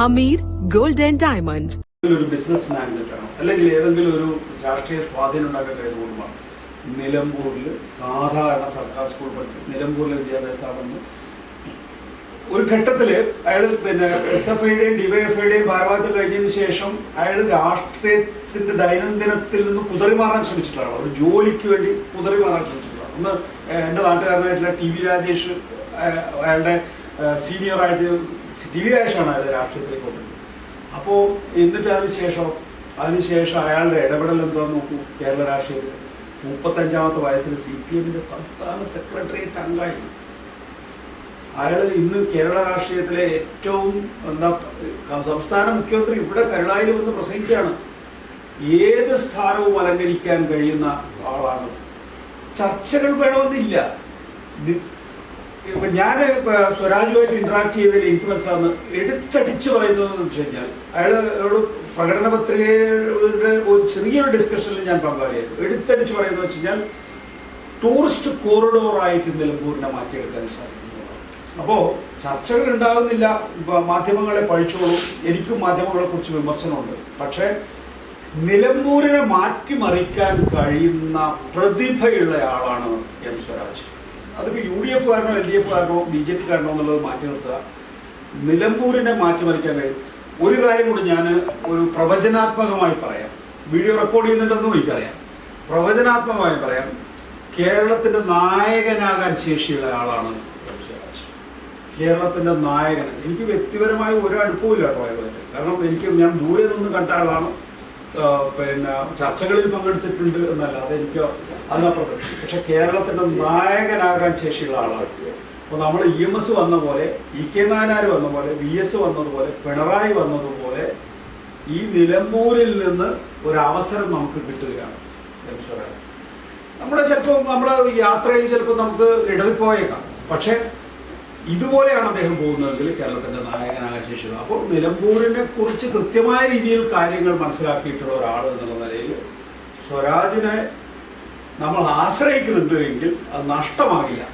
Ameer gold and diamonds. ഒരു business magnate ആണോ അല്ലെങ്കിൽ ഏതെങ്കിലും ഒരു രാഷ്ട്രീയ സ്വാധീനം ഉണ്ടാക്കാൻ കഴിയുന്നതുകൊണ്ടാണ് നിലമ്പൂരിൽ സാധാരണ സർക്കാർ സ്കൂൾ പഠിച്ച് നിലമ്പൂരിലെ വിദ്യാഭ്യാസ സ്ഥാപനം ഒരു ഘട്ടത്തിൽ അയാൾ SFIയുടെയും DYFIയുടെയും ഭാരവാഹിത്വം കഴിഞ്ഞതിന് ശേഷം അയാൾ രാഷ്ട്രീയത്തിന്റെ ദൈനംദിനത്തിൽ നിന്ന് കുതറിമാറാൻ ശ്രമിച്ചിട്ടാണ്, ഒരു ജോലിക്ക് വേണ്ടി കുതറിമാറാൻ ശ്രമിച്ചിട്ടാണ്. ഒന്ന് എൻ്റെ നാട്ടുകാരനായിട്ടുള്ള TV രാജേഷ്, അയാളുടെ സീനിയറായിട്ട് TV രാജേഷാണ് അയാൾ രാഷ്ട്രീയത്തിലേക്ക് കൊണ്ടുവരുന്നത്. അപ്പോൾ എന്നിട്ട് അതിനുശേഷം അയാളുടെ ഇടപെടൽ എന്താണെന്ന് നോക്കൂ. കേരള രാഷ്ട്രീയത്തിൽ 35-ാമത്തെ വയസ്സിൽ CPMന്റെ സംസ്ഥാന സെക്രട്ടേറിയറ്റ് അംഗമായിരുന്നു. അയാൾ ഇന്ന് കേരള രാഷ്ട്രീയത്തിലെ ഏറ്റവും സംസ്ഥാന മുഖ്യമന്ത്രി ഇവിടെ കരുളായിൽ വന്ന് പ്രസംഗിക്കുകയാണ്. ഏത് സ്ഥാനവും അലങ്കരിക്കാൻ കഴിയുന്ന ആളാണ്. ചർച്ചകൾ വേണമെന്നില്ല. ഞാൻ സ്വരാജുമായിട്ട് ഇന്ററാക്ട് ചെയ്തതിൽ എനിക്ക് മനസ്സിലാകുന്നത് എടുത്തടിച്ച് പറയുന്നതെന്ന് വെച്ച് കഴിഞ്ഞാൽ അയാളോട് പ്രകടന പത്രികയുടെ ഒരു ചെറിയൊരു ഡിസ്കഷനിൽ ഞാൻ പങ്കാളിയായിരുന്നു. എടുത്തടിച്ച് പറയുന്നത് വെച്ച് കഴിഞ്ഞാൽ ടൂറിസ്റ്റ് കോറിഡോറായിട്ട് നിലമ്പൂരിനെ മാറ്റിയെടുക്കാൻ സാധിക്കുന്നതാണ്. അപ്പോൾ ചർച്ചകൾ ഉണ്ടാകുന്നില്ല. മാധ്യമങ്ങളെ പഴിച്ചോളൂ, എനിക്കും മാധ്യമങ്ങളെ കുറിച്ച് വിമർശനമുണ്ട്. പക്ഷേ നിലമ്പൂരിനെ മാറ്റിമറിക്കാൻ കഴിയുന്ന പ്രതിഭയുള്ള ആളാണ് M. സ്വരാജ്. അതിപ്പോൾ UDF കാരനോ LDF കാരനോ BJP കാരനോ എന്നുള്ളത് മാറ്റി നിർത്തുക. നിലമ്പൂരിനെ മാറ്റിമറിക്കാൻ കഴിയും. ഒരു കാര്യം കൂടി ഞാൻ ഒരു പ്രവചനാത്മകമായി പറയാം. വീഡിയോ റെക്കോർഡ് ചെയ്യുന്നുണ്ടെന്നും എനിക്കറിയാം. പ്രവചനാത്മകമായി പറയാം, കേരളത്തിൻ്റെ നായകനാകാൻ ശേഷിയുള്ള ആളാണ് M. സ്വരാജ്. കേരളത്തിൻ്റെ നായകൻ. എനിക്ക് വ്യക്തിപരമായ ഒരു അടുപ്പമില്ല കേട്ടോ അയാളുമായിട്ട്. കാരണം ഞാൻ ദൂരെ നിന്ന് കണ്ട ആളാണ്. ചർച്ചകളിൽ പങ്കെടുത്തിട്ടുണ്ട് എന്നല്ലാതെ എനിക്ക് അതിനപ്പുറം. പക്ഷെ കേരളത്തിൻ്റെ നായകനാകാൻ ശേഷിയുള്ള ആളാണ്. അപ്പോൾ നമ്മൾ EMS വന്ന പോലെ, EK നായനാർ വന്ന പോലെ, VS വന്നതുപോലെ, പിണറായി വന്നതുപോലെ ഈ നിലമ്പൂരിൽ നിന്ന് ഒരു അവസരം നമുക്ക് കിട്ടുകയാണ് M. സ്വരാജ്. നമ്മുടെ യാത്രയിൽ ചിലപ്പോൾ നമുക്ക് ഇടറിപ്പോയേക്കാം. പക്ഷെ ഇതുപോലെയാണ് അദ്ദേഹം പോകുന്നതെങ്കിൽ കേരളത്തിന്റെ നായകനാകാൻ ശേഷിയുള്ളത്. അപ്പോൾ നിലമ്പൂരിനെ കുറിച്ച് കൃത്യമായ രീതിയിൽ കാര്യങ്ങൾ മനസ്സിലാക്കിയിട്ടുള്ള ഒരാൾ എന്നുള്ള നിലയിൽ സ്വരാജിനെ നമ്മൾ ആശ്രയിക്കുന്നുണ്ട് എങ്കിൽ അത് നഷ്ടമാകില്ല.